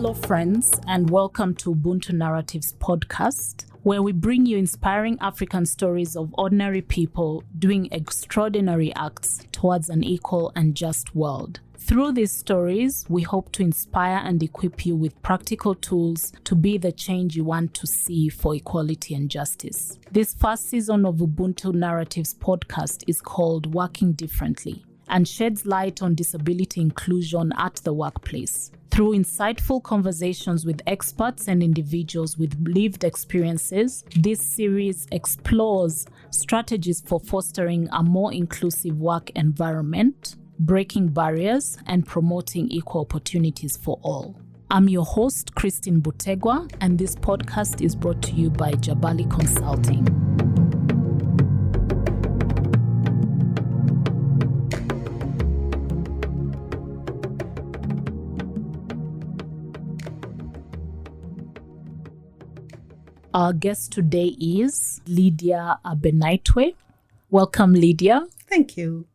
Hello, friends, and welcome to Ubuntu Narratives podcast, where we bring you inspiring African stories of ordinary people doing extraordinary acts towards an equal and just world. Through these stories, we hope to inspire and equip you with practical tools to be the change you want to see for equality and justice. This first season of Ubuntu Narratives podcast is called Working Differently and sheds light on disability inclusion at the workplace. Through insightful conversations with experts and individuals with lived experiences, this series explores strategies for fostering a more inclusive work environment, breaking barriers, and promoting equal opportunities for all. I'm your host, Christine Butegwa, and this podcast is brought to you by Jabali Consulting. Our guest today is Lydia Abenaitwe. Welcome, Lydia. Thank you.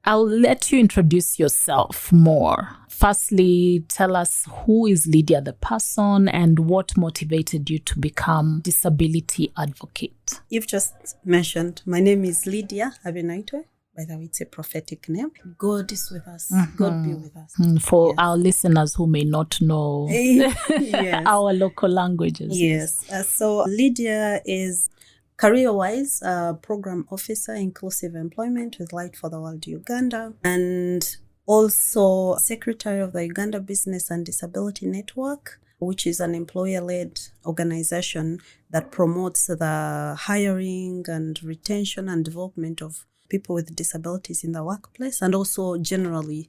I'll let you introduce yourself more. Firstly, tell us who is Lydia the person and what motivated you to become disability advocate. You've just mentioned my name is Lydia Abenaitwe. By the way, it's a prophetic name. God is with us. Mm-hmm. God be with us. For our listeners who may not know our local languages. Yes. So Lydia is career-wise program officer, inclusive employment with Light for the World Uganda, and also secretary of the Uganda Business and Disability Network, which is an employer-led organization that promotes the hiring and retention and development of people with disabilities in the workplace, and also generally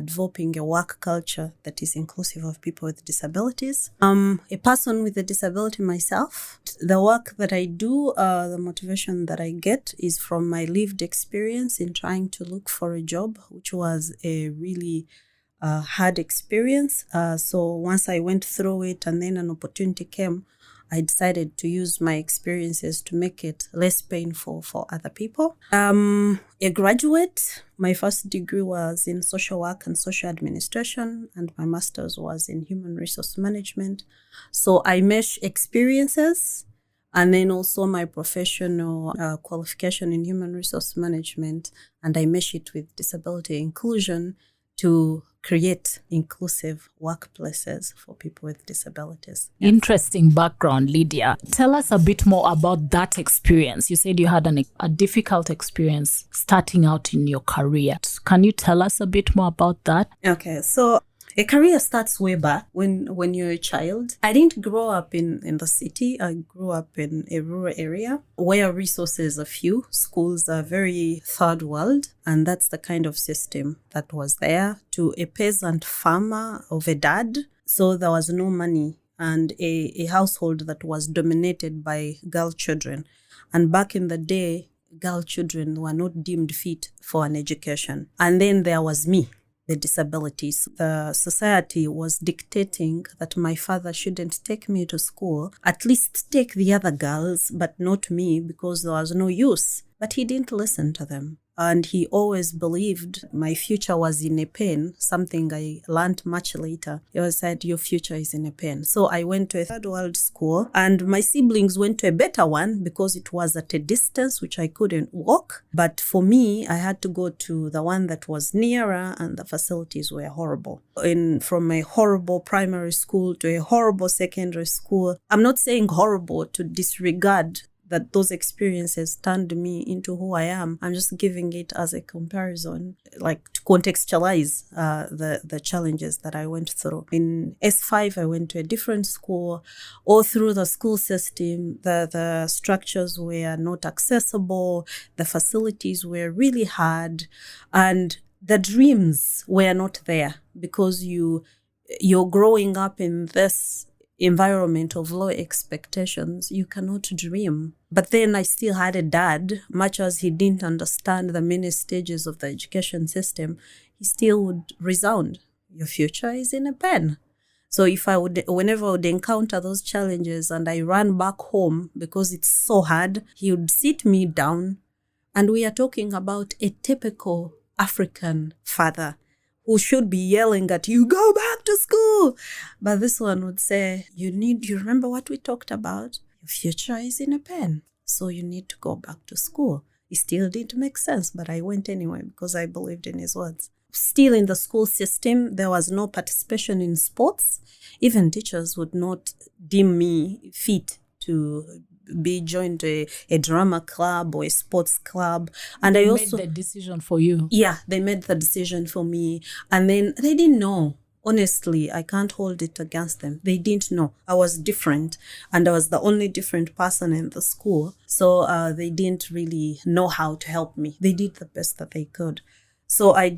developing a work culture that is inclusive of people with disabilities. I'm a person with a disability myself. The work that I do, the motivation that I get is from my lived experience in trying to look for a job, which was a really hard experience. So once I went through it and then an opportunity came, I decided to use my experiences to make it less painful for other people. A graduate, my first degree was in social work and social administration, and my master's was in human resource management. So I mesh experiences and then also my professional qualification in human resource management, and I mesh it with disability inclusion to create inclusive workplaces for people with disabilities. Yes. Interesting background, Lydia. Tell us a bit more about that experience. You said you had a difficult experience starting out in your career. Can you tell us a bit more about that? Okay, so a career starts way back when you're a child. I didn't grow up in the city. I grew up in a rural area where resources are few. Schools are very third world. And that's the kind of system that was there to a peasant farmer of a dad. So there was no money and a household that was dominated by girl children. And back in the day, girl children were not deemed fit for an education. And then there was me. The disabilities. The society was dictating that my father shouldn't take me to school, at least take the other girls, but not me, because there was no use. But he didn't listen to them. And he always believed my future was in a pen, something I learned much later. He always said, your future is in a pen. So I went to a third world school, and my siblings went to a better one because it was at a distance which I couldn't walk. But for me, I had to go to the one that was nearer, and the facilities were horrible. From a horrible primary school to a horrible secondary school. I'm not saying horrible to disregard that those experiences turned me into who I am. I'm just giving it as a comparison, like to contextualize the challenges that I went through. In S5, I went to a different school. All through the school system, the structures were not accessible. The facilities were really hard. And the dreams were not there because you're growing up in this environment of low expectations. You cannot dream. But then I still had a dad, much as he didn't understand the many stages of the education system, he still would resound, your future is in a pen. So whenever I would encounter those challenges and I ran back home because it's so hard, he would sit me down, and we are talking about a typical African father who should be yelling at you, go back to school. But this one would say, you remember what we talked about? Your future is in a pen. So you need to go back to school. It still didn't make sense, but I went anyway because I believed in his words. Still in the school system, there was no participation in sports. Even teachers would not deem me fit to be joined a drama club or a sports club. And they I also made the decision for you. Yeah, they made the decision for me. And then they didn't know. Honestly, I can't hold it against them. They didn't know. I was different, and I was the only different person in the school. So they didn't really know how to help me. They did the best that they could. So I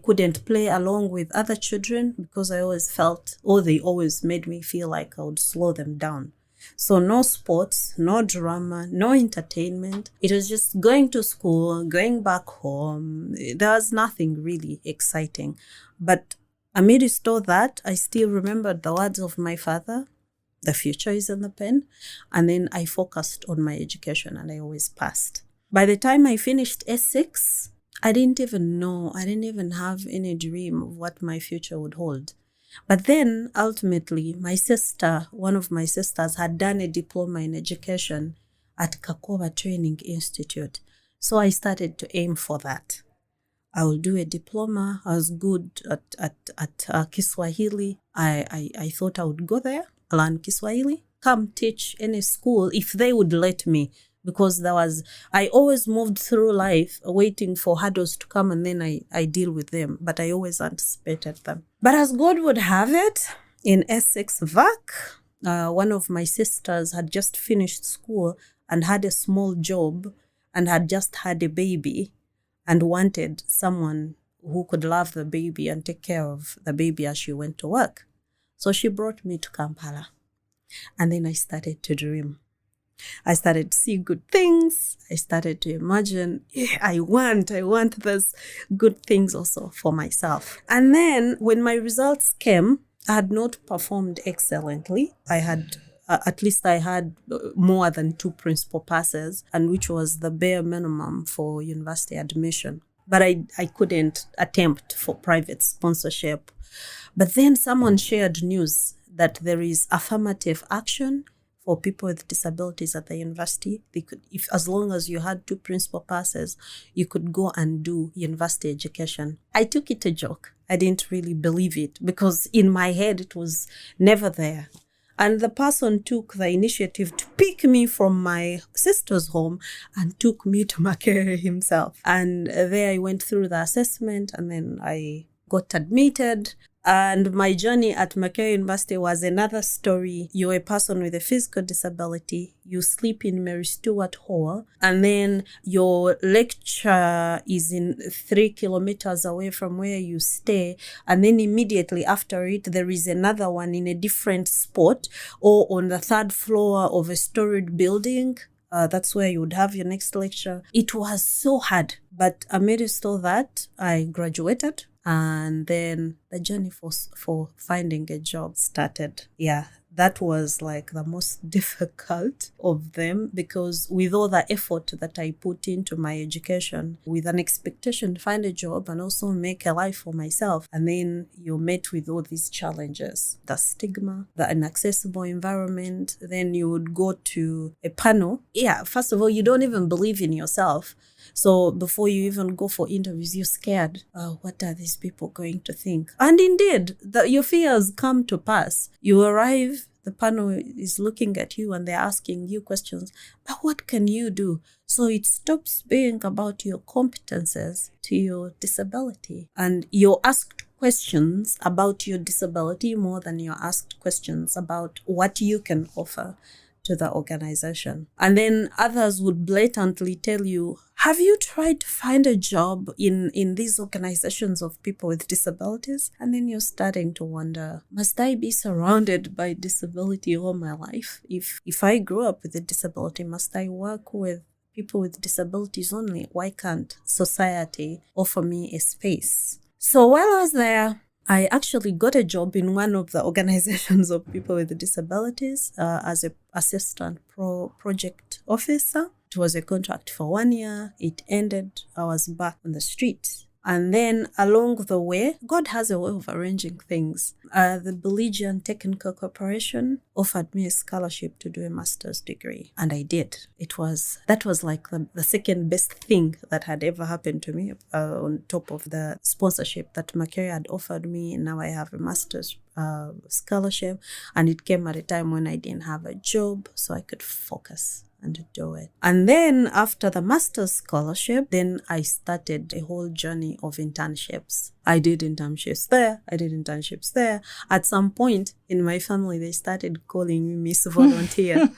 couldn't play along with other children because I always felt, or they always made me feel like I would slow them down. So no sports, no drama, no entertainment. It was just going to school, going back home. There was nothing really exciting. But amidst all that, I still remembered the words of my father, the future is in the pen. And then I focused on my education and I always passed. By the time I finished S6, I didn't even know. I didn't even have any dream of what my future would hold. But then ultimately, one of my sisters had done a diploma in education at Kakova Training Institute. So I started to aim for that. I will do a diploma. I was good at Kiswahili. I thought I would go there, learn Kiswahili, come teach in a school if they would let me. Because I always moved through life waiting for hurdles to come and then I deal with them. But I always anticipated them. But as God would have it, in S6 VAC, one of my sisters had just finished school and had a small job and had just had a baby and wanted someone who could love the baby and take care of the baby as she went to work. So she brought me to Kampala. And then I started to dream. I started to see good things. I started to imagine, I want those good things also for myself. And then when my results came, I had not performed excellently. I had more than 2 principal passes, and which was the bare minimum for university admission. But I couldn't attempt for private sponsorship. But then someone shared news that there is affirmative action for people with disabilities at the university. They could, as long as you had 2 principal passes, you could go and do university education. I took it a joke. I didn't really believe it because in my head it was never there. And the person took the initiative to pick me from my sister's home and took me to Makerere himself. And there I went through the assessment and then I got admitted. And my journey at Makerere University was another story. You're a person with a physical disability. You sleep in Mary Stuart Hall. And then your lecture is in 3 kilometers away from where you stay. And then immediately after it, there is another one in a different spot or on the 3rd floor of a storied building. That's where you would have your next lecture. It was so hard. But amidst all that, I graduated. And then the journey for finding a job started. Yeah, that was like the most difficult of them because with all the effort that I put into my education, with an expectation to find a job and also make a life for myself, and then you're met with all these challenges, the stigma, the inaccessible environment. Then you would go to a panel. Yeah, first of all, you don't even believe in yourself. So before you even go for interviews, you're scared. What are these people going to think? And indeed, your fears come to pass. You arrive, the panel is looking at you and they're asking you questions. But what can you do? So it stops being about your competences to your disability. And you're asked questions about your disability more than you're asked questions about what you can offer to the organization. And then others would blatantly tell you, have you tried to find a job in these organizations of people with disabilities? And then you're starting to wonder, must I be surrounded by disability all my life? If I grew up with a disability, must I work with people with disabilities only? Why can't society offer me a space? So while I was there, I actually got a job in one of the organizations of people with disabilities as an assistant project officer. It was a contract for 1 year. It ended. I was back on the street. And then along the way, God has a way of arranging things. The Belgian Technical Corporation offered me a scholarship to do a master's degree. And I did. That was like the second best thing that had ever happened to me, on top of the sponsorship that Macquarie had offered me. Now I have a master's scholarship, and it came at a time when I didn't have a job, so I could focus and do it. And then after the master's scholarship, then I started a whole journey of internships. I did internships there. At some point in my family, they started calling me Miss Volunteer.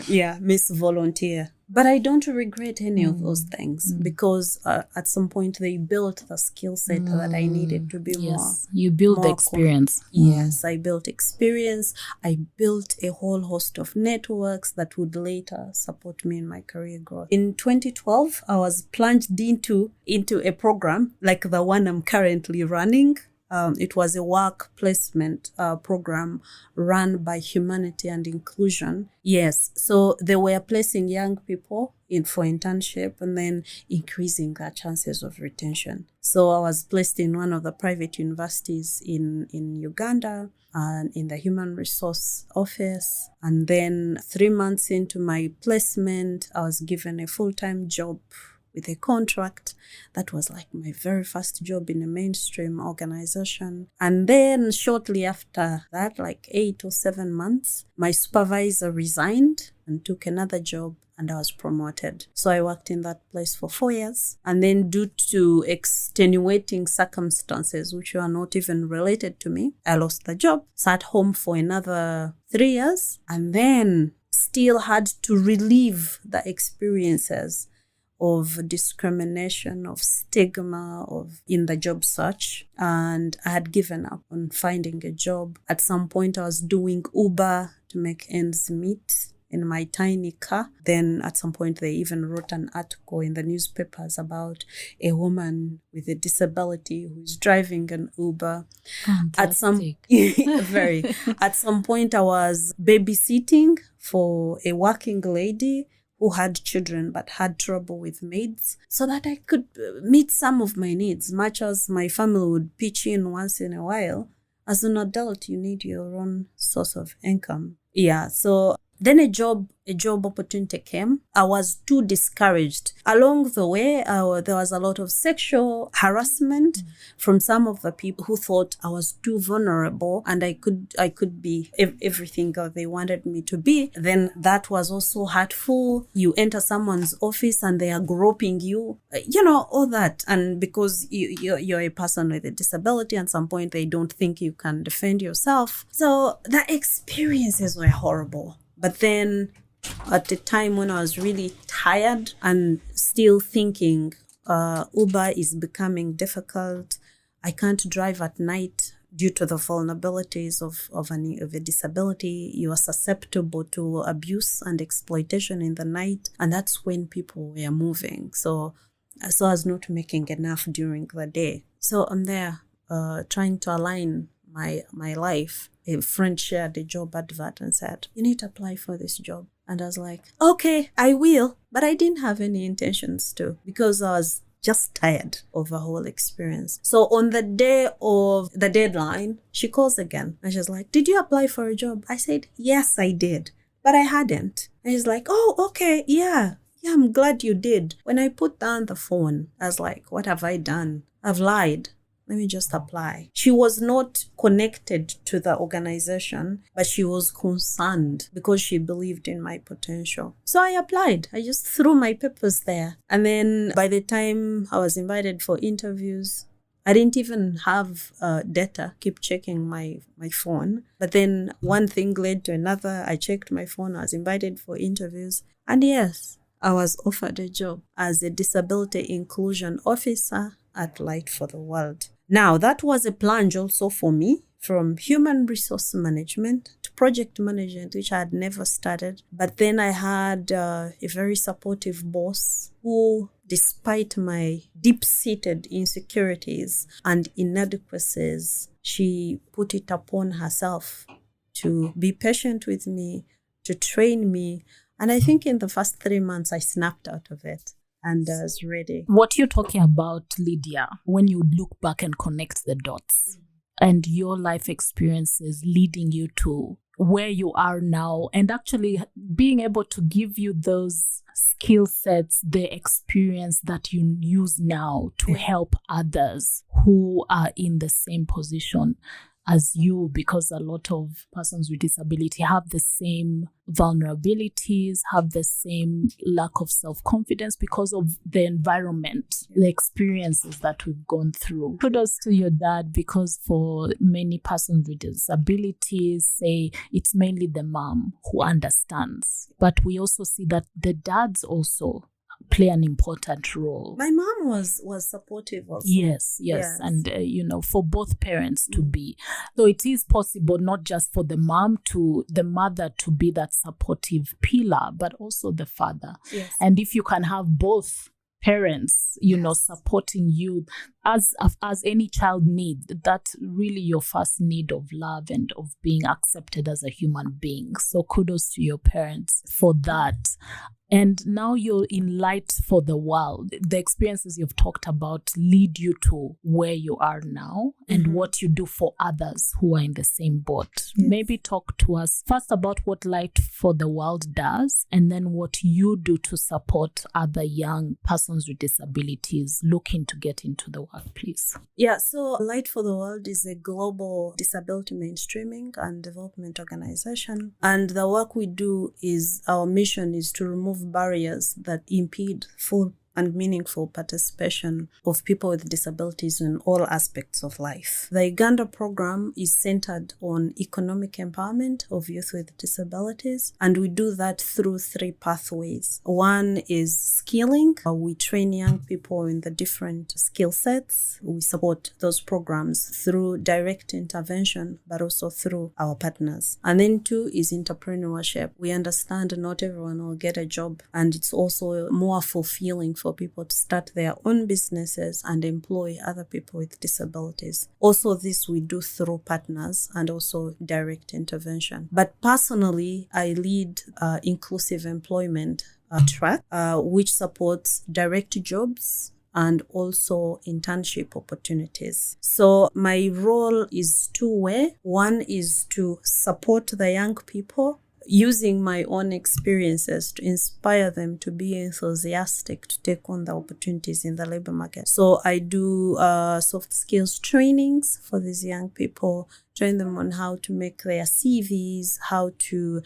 Yeah, Miss Volunteer. But I don't regret any of those things because at some point they built the skill set that I needed to be more. You built the experience. Yes, I built experience. I built a whole host of networks that would later support me in my career growth. In 2012, I was plunged into a program like the one I'm currently running. It was a work placement program run by Humanity and Inclusion. Yes, so they were placing young people for internship and then increasing their chances of retention. So I was placed in one of the private universities in Uganda and in the human resource office. And then 3 months into my placement, I was given a full-time job with a contract. That was like my very first job in a mainstream organization. And then shortly after that, like 8 or 7 months, my supervisor resigned and took another job, and I was promoted. So I worked in that place for 4 years. And then due to extenuating circumstances, which were not even related to me, I lost the job, sat home for another 3 years, and then still had to relive the experiences of discrimination, of stigma, in the job search. And I had given up on finding a job. At some point, I was doing Uber to make ends meet in my tiny car. Then at some point, they even wrote an article in the newspapers about a woman with a disability who's driving an Uber. Fantastic. At some point, I was babysitting for a working lady who had children but had trouble with maids, so that I could meet some of my needs, much as my family would pitch in once in a while. As an adult, you need your own source of income. Yeah, so then a job opportunity came. I was too discouraged. Along the way, there was a lot of sexual harassment from some of the people who thought I was too vulnerable and I could be everything that they wanted me to be. Then that was also hurtful. You enter someone's office and they are groping you, all that. And because you're a person with a disability, at some point they don't think you can defend yourself. So the experiences were horrible. But then at the time when I was really tired and still thinking, Uber is becoming difficult. I can't drive at night due to the vulnerabilities of a disability. You are susceptible to abuse and exploitation in the night. And that's when people were moving. So I was not making enough during the day. So I'm there trying to align my life. A friend shared a job advert and said, you need to apply for this job. And I was like, okay, I will. But I didn't have any intentions to, because I was just tired of the whole experience. So on the day of the deadline, she calls again. And she's like, did you apply for a job? I said, yes, I did. But I hadn't. And she's like, oh, okay, yeah, I'm glad you did. When I put down the phone, I was like, what have I done? I've lied. Let me just apply. She was not connected to the organization, but she was concerned because she believed in my potential. So I applied. I just threw my papers there. And then by the time I was invited for interviews, I didn't even have data, keep checking my phone. But then one thing led to another. I checked my phone. I was invited for interviews. And yes, I was offered a job as a disability inclusion officer at Light for the World. Now, that was a plunge also for me from human resource management to project management, which I had never started. But then I had a very supportive boss who, despite my deep-seated insecurities and inadequacies, she put it upon herself to be patient with me, to train me. And I think in the first 3 months, I snapped out of it. and is ready. What you're talking about, Lydia, when you look back and connect the dots and your life experiences leading you to where you are now, and actually being able to give you those skill sets, the experience that you use now to help others who are in the same position as you, because a lot of persons with disability have the same vulnerabilities, have the same lack of self-confidence because of the environment, the experiences that we've gone through. Kudos to your dad, because for many persons with disabilities, say it's mainly the mom who understands. But we also see that the dads also play an important role. My mom was supportive also. Yes. And for both parents to be. So it is possible not just for the mother to be that supportive pillar, but also the father. Yes. And if you can have both parents, supporting you as any child needs, that's really your first need of love and of being accepted as a human being. So kudos to your parents for that. And now you're in light for the world. The experiences you've talked about lead you to where you are now and what you do for others who are in the same boat. Yes. Maybe talk to us first about what Light for the World does, and then what you do to support other young persons with disabilities looking to get into the workplace. Yeah, so Light for the World is a global disability mainstreaming and development organization. And the work we do is, our mission is to remove barriers that impede full and meaningful participation of people with disabilities in all aspects of life. The Uganda program is centered on economic empowerment of youth with disabilities, and we do that through 3 pathways. One is skilling. We train young people in the different skill sets. We support those programs through direct intervention, but also through our partners. And then 2 is entrepreneurship. We understand not everyone will get a job, and it's also more fulfilling for people to start their own businesses and employ other people with disabilities. Also, this we do through partners and also direct intervention. But personally, I lead inclusive employment track, which supports direct jobs and also internship opportunities. So my role is 2-way. One is to support the young people using my own experiences to inspire them to be enthusiastic to take on the opportunities in the labor market. So I do soft skills trainings for these young people, train them on how to make their CVs, how to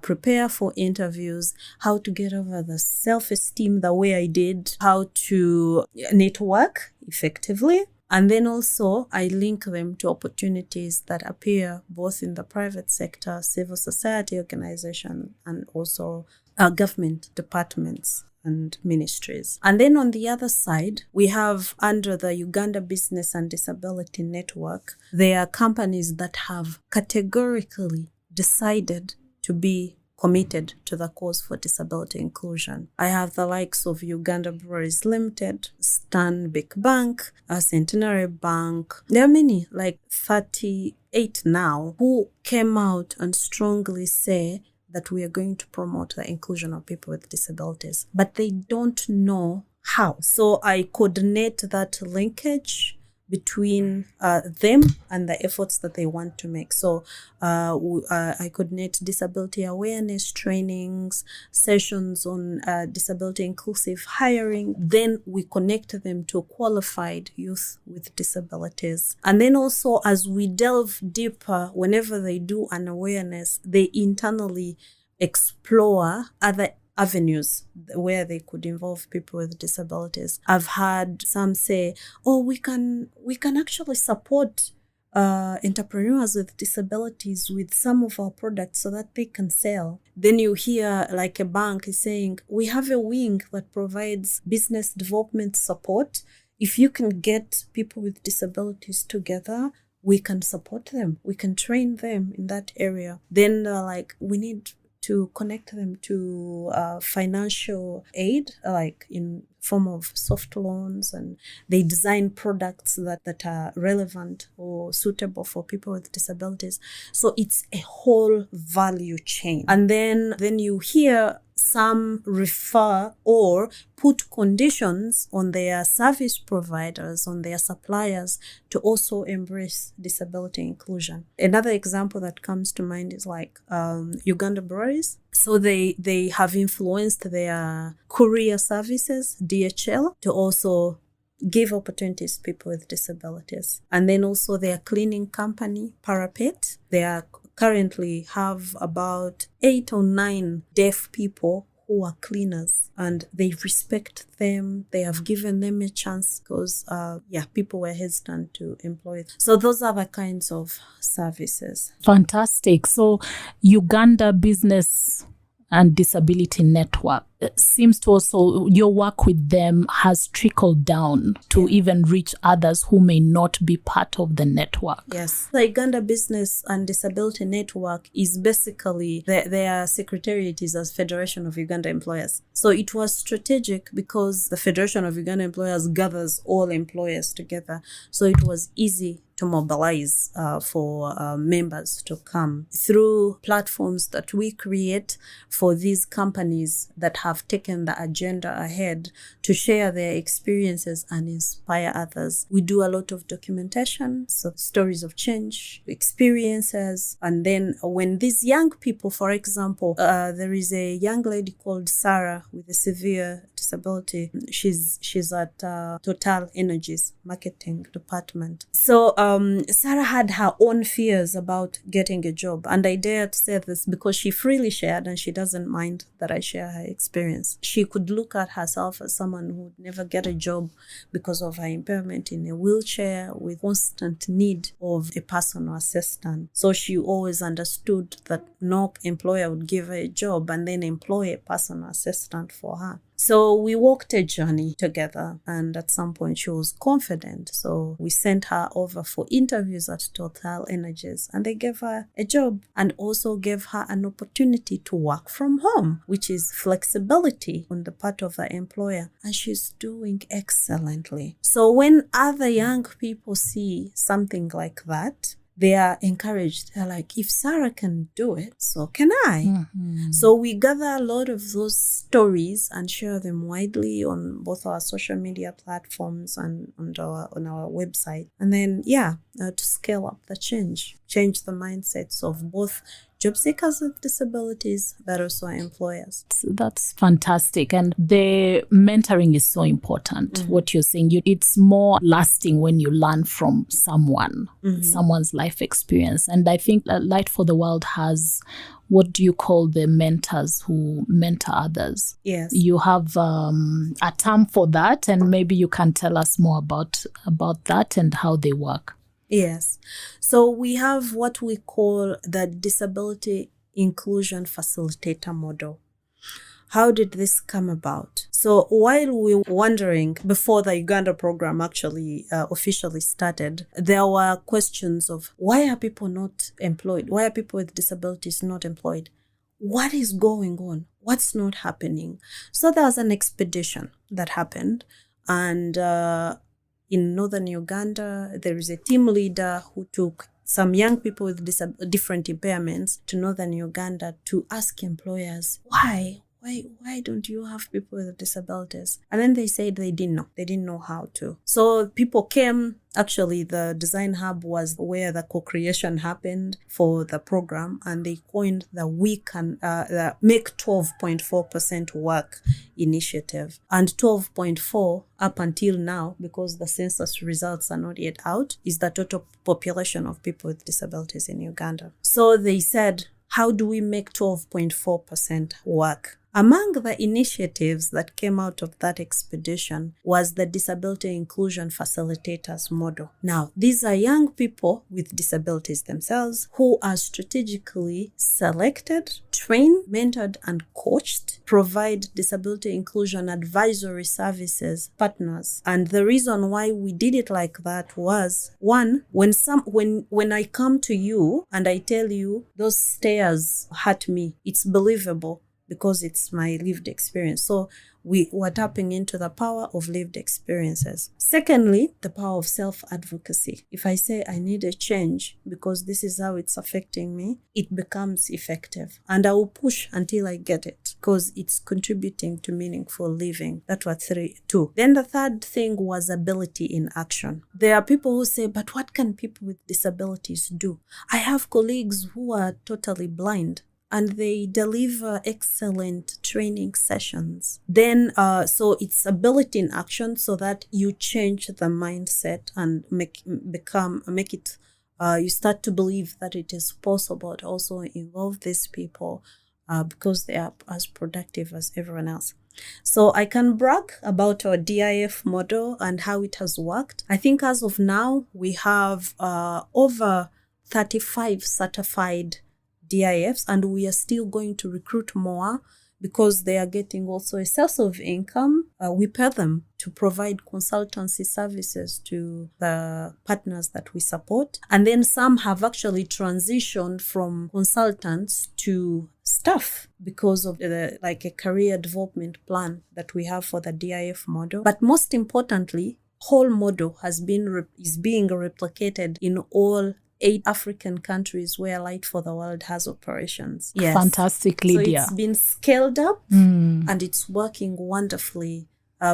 prepare for interviews, how to get over the self-esteem the way I did, how to network effectively. And then also I link them to opportunities that appear both in the private sector, civil society organization, and also government departments and ministries. And then on the other side, we have under the Uganda Business and Disability Network, there are companies that have categorically decided to be committed to the cause for disability inclusion. I have the likes of Uganda Breweries Limited, Stanbic Bank, Centenary Bank. There are many, like 38 now, who came out and strongly say that we are going to promote the inclusion of people with disabilities, but they don't know how. So I coordinate that linkage between them and the efforts that they want to make. So I coordinate disability awareness trainings, sessions on disability inclusive hiring. Then we connect them to qualified youth with disabilities. And then also as we delve deeper, whenever they do an awareness, they internally explore other avenues where they could involve people with disabilities. I've had some say, we can actually support entrepreneurs with disabilities with some of our products so that they can sell. Then you hear like a bank is saying, we have a wing that provides business development support. If you can get people with disabilities together, we can support them. We can train them in that area. Then they're like, we need to connect them to financial aid, like in form of soft loans, and they design products that are relevant or suitable for people with disabilities. So it's a whole value chain. And then you hear some refer or put conditions on their service providers, on their suppliers to also embrace disability inclusion. Another example that comes to mind is like Uganda breweries. So they have influenced their courier services, DHL, to also give opportunities to people with disabilities. And then also their cleaning company, Parapet, they are currently have about 8 or 9 deaf people who are cleaners, and they respect them. They have given them a chance because, people were hesitant to employ them. So those are the kinds of services. Fantastic. So Uganda Business and Disability Network seems to also, your work with them has trickled down to even reach others who may not be part of the network. Yes. The Uganda Business and Disability Network is basically, their secretariat is as Federation of Uganda Employers. So it was strategic because the Federation of Uganda Employers gathers all employers together. So it was easy to mobilize for members to come through platforms that we create for these companies that have taken the agenda ahead to share their experiences and inspire others. We do a lot of documentation, so stories of change, experiences, and then when these young people, for example, there is a young lady called Sarah with a severe disability. She's at Total Energies marketing department. So Sarah had her own fears about getting a job, and I dare to say this because she freely shared, and she doesn't mind that I share her experience. She could look at herself as someone who would never get a job because of her impairment, in a wheelchair with constant need of a personal assistant. So she always understood that no employer would give her a job and then employ a personal assistant for her. So we walked a journey together, and at some point she was confident. So we sent her over for interviews at Total Energies, and they gave her a job and also gave her an opportunity to work from home, which is flexibility on the part of the employer. And she's doing excellently. So when other young people see something like that, they are encouraged. They're like, if Sarah can do it, so can I. Mm-hmm. So we gather a lot of those stories and share them widely on both our social media platforms and on our website. And then, to scale up the change the mindsets of both job seekers with disabilities, but also employers. So that's fantastic. And the mentoring is so important. Mm-hmm. What you're saying, it's more lasting when you learn from someone, mm-hmm. someone's life experience. And I think that Light for the World has, what do you call the mentors who mentor others? Yes. You have a term for that, and maybe you can tell us more about that and how they work. Yes. So we have what we call the Disability Inclusion Facilitator model. How did this come about? So while we were wondering, before the Uganda program actually officially started, there were questions of why are people not employed? Why are people with disabilities not employed? What is going on? What's not happening? So there was an expedition that happened, and in northern Uganda, there is a team leader who took some young people with different impairments to northern Uganda to ask employers, why don't you have people with disabilities? And then they said they didn't know how to. So people came. Actually, the design hub was where the co-creation happened for the program, and they coined the the Make 12.4% Work initiative. And 12.4 up until now, because the census results are not yet out, is the total population of people with disabilities in Uganda. So they said, how do we make 12.4% work? Among the initiatives that came out of that expedition was the Disability Inclusion Facilitators model. Now, these are young people with disabilities themselves who are strategically selected, trained, mentored, and coached, provide disability inclusion advisory services, partners. And the reason why we did it like that was, one, when I come to you and I tell you those stairs hurt me, it's believable. because it's my lived experience. So we were tapping into the power of lived experiences. Secondly, the power of self-advocacy. If I say I need a change because this is how it's affecting me, it becomes effective. And I will push until I get it because it's contributing to meaningful living. That was two. Then the third thing was ability in action. There are people who say, but what can people with disabilities do? I have colleagues who are totally blind, and they deliver excellent training sessions. Then, so it's ability in action, so that you change the mindset and you start to believe that it is possible to also involve these people because they are as productive as everyone else. So I can brag about our DIF model and how it has worked. I think as of now, we have over 35 certified DIFs, and we are still going to recruit more because they are getting also a source of income. We pay them to provide consultancy services to the partners that we support. And then some have actually transitioned from consultants to staff because of a career development plan that we have for the DIF model. But most importantly, whole model is being replicated in all 8 African countries where Light for the World has operations. Yes. Fantastic, Lydia. So it's been scaled up and it's working wonderfully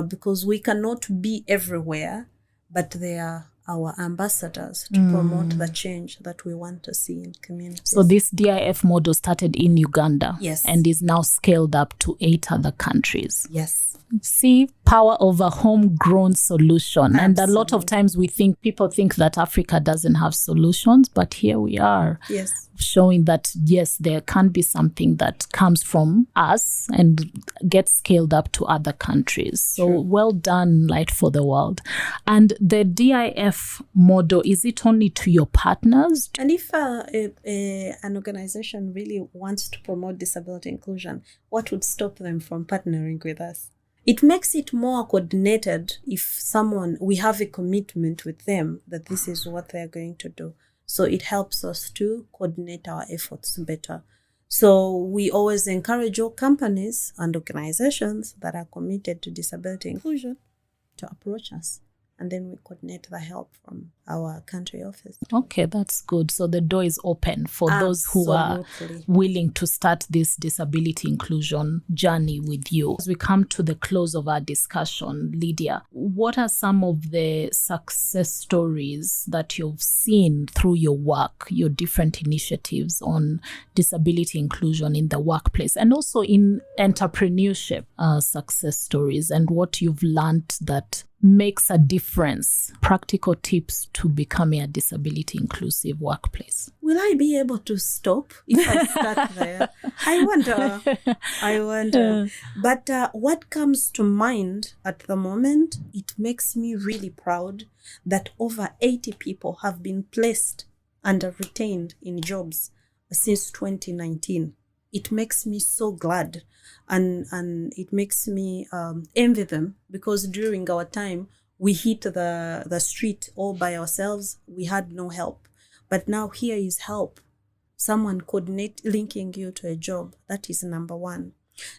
because we cannot be everywhere, but they are our ambassadors to promote the change that we want to see in communities. So this DIF model started in Uganda. Yes. And is now scaled up to 8 other countries. Yes. See, power of a homegrown solution. Absolutely. And a lot of times people think that Africa doesn't have solutions, but here we are. Yes. Showing that, yes, there can be something that comes from us and gets scaled up to other countries. So well done, Light for the World. And the DIF model, is it only to your partners? And if an organization really wants to promote disability inclusion, what would stop them from partnering with us? It makes it more coordinated if we have a commitment with them that this is what they're going to do. So it helps us to coordinate our efforts better. So we always encourage all companies and organizations that are committed to disability inclusion to approach us. And then we coordinate the help from our country office. Okay, that's good. So the door is open for those who are willing to start this disability inclusion journey with you. As we come to the close of our discussion, Lydia, what are some of the success stories that you've seen through your work, your different initiatives on disability inclusion in the workplace, and also in entrepreneurship success stories, and what you've learned that makes a difference, practical tips to becoming a disability inclusive workplace? Will I be able to stop if I start there? I wonder. But what comes to mind at the moment, it makes me really proud that over 80 people have been placed and retained in jobs since 2019. It makes me so glad, and it makes me envy them, because during our time we hit the street all by ourselves. We had no help, but now here is help. Someone linking you to a job. That is number one.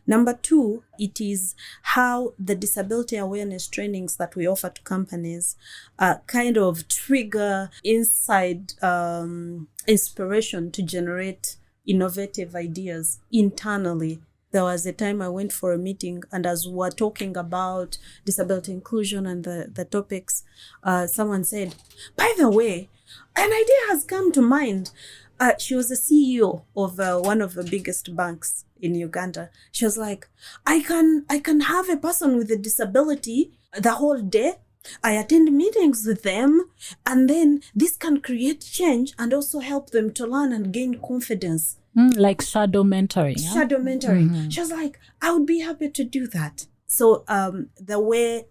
Number two, it is how the disability awareness trainings that we offer to companies kind of trigger inside inspiration to generate innovative ideas internally. There was a time I went for a meeting, and as we were talking about disability inclusion and the topics, someone said, by the way, an idea has come to mind. She was the CEO of one of the biggest banks in Uganda. She was like, I can have a person with a disability the whole day. I attend meetings with them, and then this can create change and also help them to learn and gain confidence. Like shadow mentoring. Yeah? Shadow mentoring. Mm-hmm. She was like, I would be happy to do that. So the way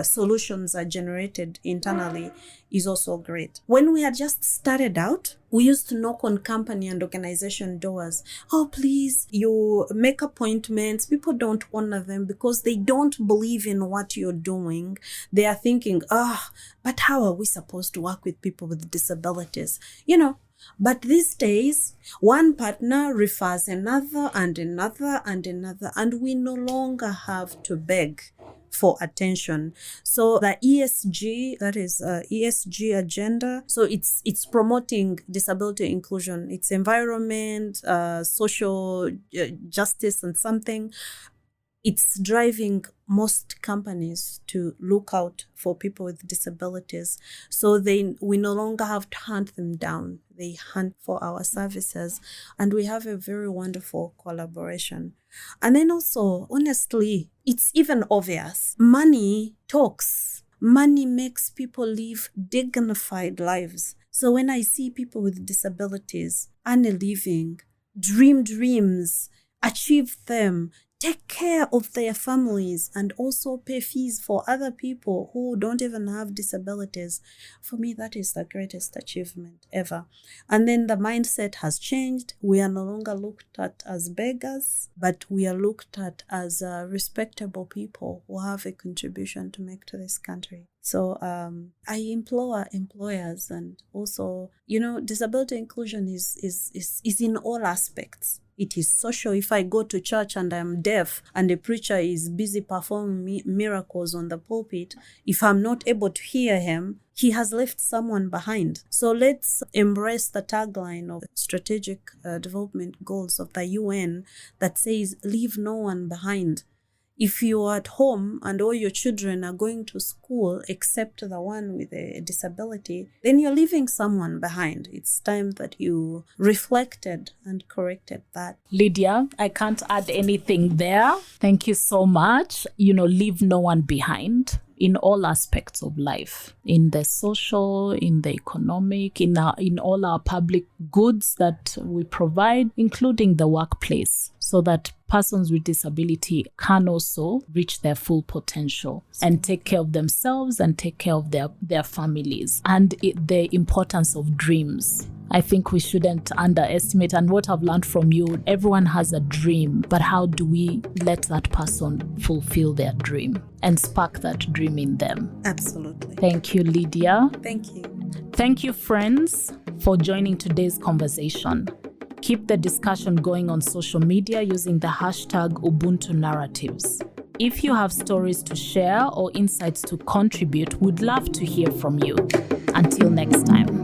solutions are generated internally is also great. When we had just started out, we used to knock on company and organization doors. Oh, please, you make appointments. People don't honor them because they don't believe in what you're doing. They are thinking, but how are we supposed to work with people with disabilities? But these days, one partner refers another and another and another, and we no longer have to beg for attention. So the ESG, that is ESG agenda, so it's promoting disability inclusion. It's environment, social justice and something. It's driving most companies to look out for people with disabilities. So we no longer have to hunt them down. They hunt for our services, and we have a very wonderful collaboration. And then also, honestly, it's even obvious. Money talks. Money makes people live dignified lives. So when I see people with disabilities earn a living, dream dreams, achieve them, take care of their families, and also pay fees for other people who don't even have disabilities, for me, that is the greatest achievement ever. And then the mindset has changed. We are no longer looked at as beggars, but we are looked at as respectable people who have a contribution to make to this country. So I implore employers, and also, disability inclusion is in all aspects. It is social. If I go to church and I'm deaf and the preacher is busy performing miracles on the pulpit, if I'm not able to hear him, he has left someone behind. So let's embrace the tagline of strategic development goals of the UN that says, leave no one behind. If you are at home and all your children are going to school except the one with a disability, then you're leaving someone behind. It's time that you reflected and corrected that. Lydia, I can't add anything there. Thank you so much. Leave no one behind in all aspects of life, in the social, in the economic, in all our public goods that we provide, including the workplace, so that persons with disability can also reach their full potential and take care of themselves and take care of their families. And the importance of dreams. I think we shouldn't underestimate, and what I've learned from you, everyone has a dream, but how do we let that person fulfill their dream and spark that dream in them? Absolutely. Thank you, Lydia. Thank you. Thank you, friends, for joining today's conversation. Keep the discussion going on social media using the hashtag Ubuntu Narratives. If you have stories to share or insights to contribute, we'd love to hear from you. Until next time.